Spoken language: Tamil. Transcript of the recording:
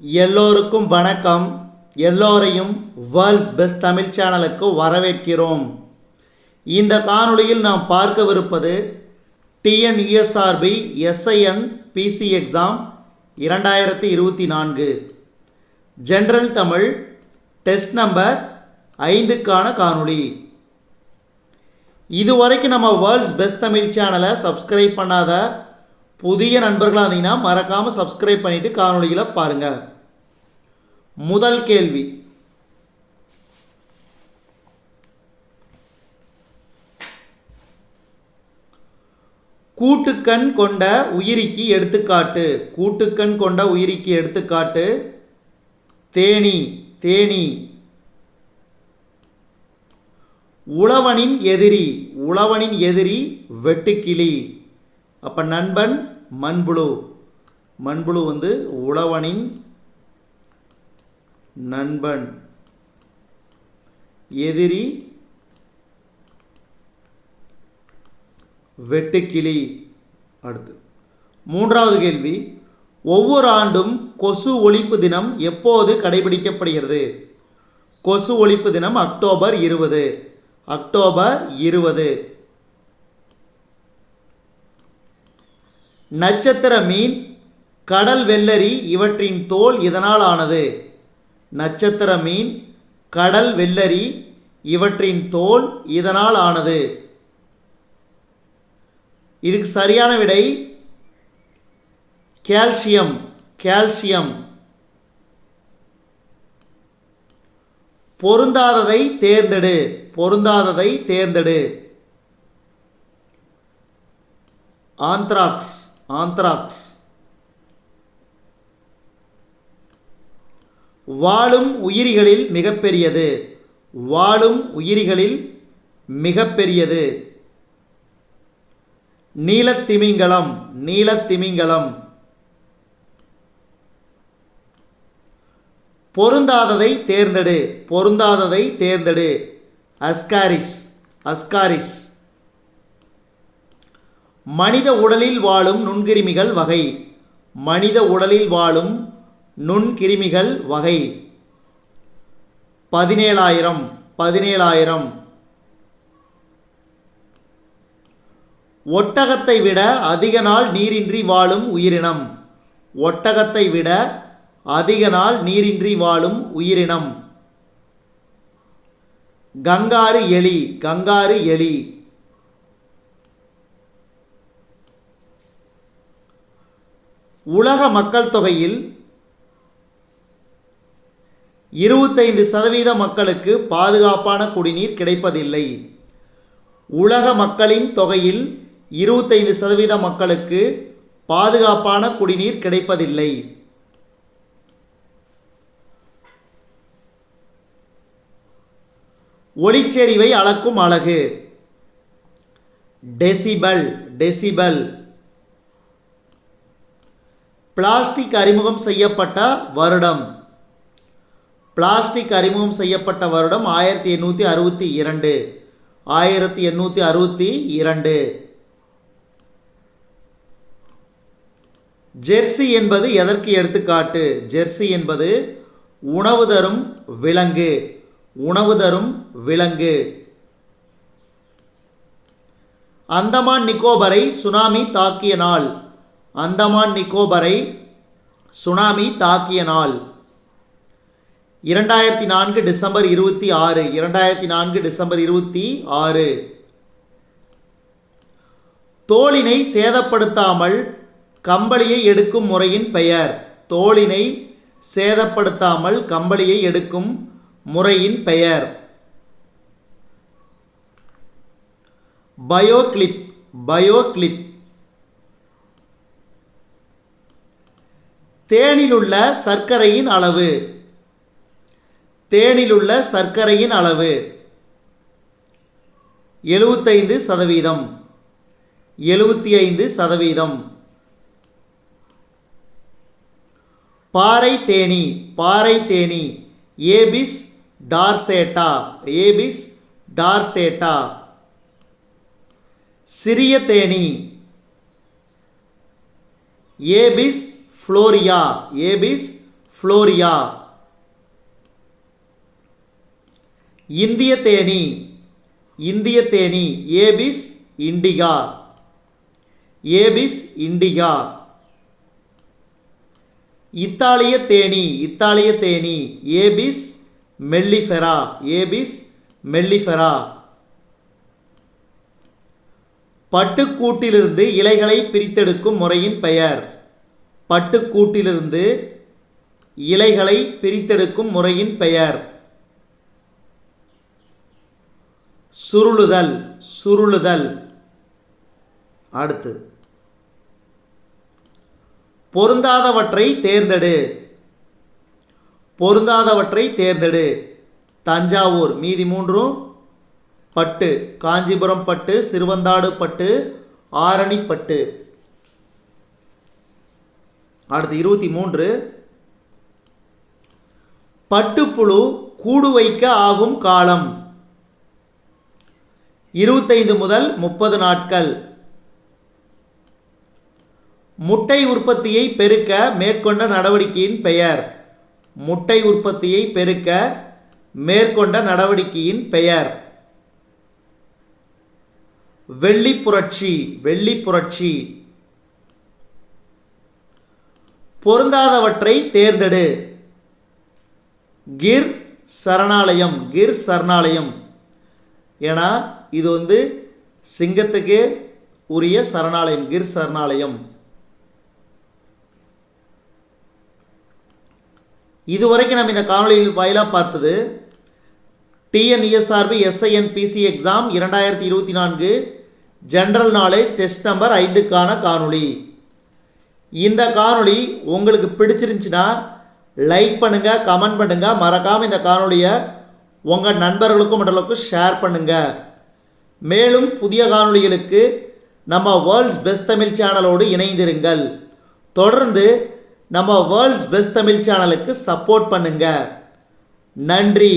எல்லோருக்கும் வணக்கம். எல்லோரையும் வேர்ல்ட்ஸ் பெஸ்ட் தமிழ் சேனலுக்கு வரவேற்கிறோம். இந்த காணொளியில் நாம் பார்க்கவிருப்பது TNUSRB SI and PC exam 2024 general Tamil test number 5க்கான காணொளி. இதுவரைக்கும் நம்ம வேர்ல்ட்ஸ் பெஸ்ட் தமிழ் சேனலை சப்ஸ்கிரைப் பண்ணாத புதிய நண்பர்களாக இருந்தீங்கன்னா மறக்காமல் சப்ஸ்கிரைப் பண்ணிவிட்டு காணொளிகளை பாருங்கள். முதல் கேள்வி, கூட்டுக்கண் கொண்ட உயிரிக்கு எடுத்துக்காட்டு. கூட்டுக்கண் கொண்ட உயிரிக்கு எடுத்துக்காட்டு தேனி. தேனி. உழவனின் எதிரி. உழவனின் எதிரி வெட்டுக்கிளி. அப்போ நண்பன் மண்புழு. மண்புழு உழவனின் நண்பன், எதிரி வெட்டுக்கிளி. அடுத்து மூன்றாவது கேள்வி, ஒவ்வொரு ஆண்டும் கொசு ஒழிப்பு தினம் எப்போது கடைபிடிக்கப்படுகிறது? கொசு ஒழிப்பு தினம் அக்டோபர் 20. அக்டோபர் 20. நட்சத்திர மீன், கடல் வெள்ளரி இவற்றின் தோல் இதனால் ஆனது. நட்சத்திர மீன், கடல் வெள்ளரி இவற்றின் தோல் இதனால் ஆனது. இதுக்கு சரியான விடை கால்சியம். கால்சியம். பொருந்தாததை தேர்ந்தெடு. பொருந்தாததை தேர்ந்தெடு. ஆந்த்ராக்ஸ். ஆந்த்ராக்ஸ். வாழும் உயிரிகளில் மிகப்பெரியது. வாழும் உயிரிகளில் மிகப்பெரியது நீலத்திமிங்கலம். நீலத்திமிங்கலம். பொருந்தாததை தேர்ந்தெடு. பொருந்தாததை தேர்ந்தெடு. அஸ்காரிஸ். அஸ்காரிஸ். மனித உடலில் வாழும் நுண்கிருமிகள் வகை. மனித உடலில் வாழும் நுண்கிருமிகள் வகை 17,000. 17,000. ஒட்டகத்தை விட அதிக நாள் நீரின்றி வாழும் உயிரினம். ஒட்டகத்தை விட அதிக நாள் நீரின்றி வாழும் உயிரினம் கங்காரு எலி. கங்காரு எலி. உலக மக்கள் தொகையில் 25% மக்களுக்கு பாதுகாப்பான குடிநீர் கிடைப்பதில்லை. உலக மக்களின் தொகையில் 25% மக்களுக்கு பாதுகாப்பான குடிநீர் கிடைப்பதில்லை. ஒளிச்செறிவை அளக்கும் அலகு டெசிபல். டெசிபல். பிளாஸ்டிக் அறிமுகம் செய்யப்பட்ட வருடம். பிளாஸ்டிக் அறிமுகம் செய்யப்பட்ட வருடம் 1862. 1862. ஜெர்சி என்பது எதற்கு எடுத்துக்காட்டு? ஜெர்சி என்பது உணவு தரும் விலங்கு. உணவு தரும் விலங்கு. அந்தமான் நிக்கோபரை சுனாமி தாக்கிய நாள். அந்தமான் நிக்கோபரை சுனாமி தாக்கிய நாள் 2004 டிசம்பர் 26. 2004 டிசம்பர் 26. தோலினை சேதப்படுத்தாமல் கம்பளியை எடுக்கும் முறையின் பெயர். தோலினை சேதப்படுத்தாமல் கம்பளியை எடுக்கும் முறையின் பெயர் பயோக்ளிப். பயோக்ளிப். தேனிலுள்ள சர்க்கரையின் அளவு. தேனிலுள்ள சர்க்கரையின் அளவு 75%. 75%. பாறை தேனி. பாறை தேனி ஏபிஸ் டார்சேட்டா. ஏபிஸ் டார்சேட்டா. சிறிய Theni APs florea. APs florea. இந்திய தேனி, இந்திய தேனி ஏபிஸ் இண்டிகா, ஏபிஸ் இண்டிகா. இத்தாலிய தேனி, இத்தாலிய தேனி ஏபிஸ் மெல்லிஃபெரா, ஏபிஸ் மெல்லிஃபெரா. பட்டுக்கூட்டிலிருந்து இலைகளை பிரித்தெடுக்கும் முறையின் பெயர், பட்டுக்கூட்டிலிருந்து இலைகளை பிரித்தெடுக்கும் முறையின் பெயர் சுருளுதல், சுருளுதல். அடுத்து பொருந்தாதவற்றை தேர்ந்தெடு, பொருந்தாதவற்றை தேர்ந்தெடு. தஞ்சாவூர், மீதி மூன்றும் பட்டு, காஞ்சிபுரம் பட்டு, சிறுவந்தாடு பட்டு, ஆரணி பட்டு. அடுத்து 23 பட்டுப்புழு கூடு வைக்க ஆகும் காலம் 25 முதல் 30 நாட்கள். முட்டை உற்பத்தியை பெருக்க மேற்கொண்ட நடவடிக்கையின் பெயர், முட்டை உற்பத்தியை பெருக்க மேற்கொண்ட நடவடிக்கையின் பெயர் வெள்ளி புரட்சி, வெள்ளி புரட்சி. பொருந்தாதவற்றை தேர்ந்தெடு. கிர் சரணாலயம், கிர் சரணாலயம். ஏன்னா இது சிங்கத்துக்கே உரிய சரணாலயம், கிர் சரணாலயம். இதுவரைக்கும் நம்ம இந்த காணொலியில் வாயிலாக பார்த்தது TNUSRB SI and PC exam 2024 general knowledge test number 5க்கான காணொளி. இந்த காணொளி உங்களுக்கு பிடிச்சிருந்துச்சுன்னா லைக் பண்ணுங்கள், கமெண்ட் பண்ணுங்கள். மறக்காமல் இந்த காணொலியை உங்கள் நண்பர்களுக்கும் மற்றவர்களுக்கும் ஷேர் பண்ணுங்கள். மேலும் புதிய காணொளிகளுக்கு நம்ம வேர்ல்ட்ஸ் பெஸ்ட் தமிழ் சேனலோடு இணைந்திருங்கள். தொடர்ந்து நம்ம வேர்ல்ட்ஸ் பெஸ்ட் தமிழ் சேனலுக்கு சப்போர்ட் பண்ணுங்கள். நன்றி.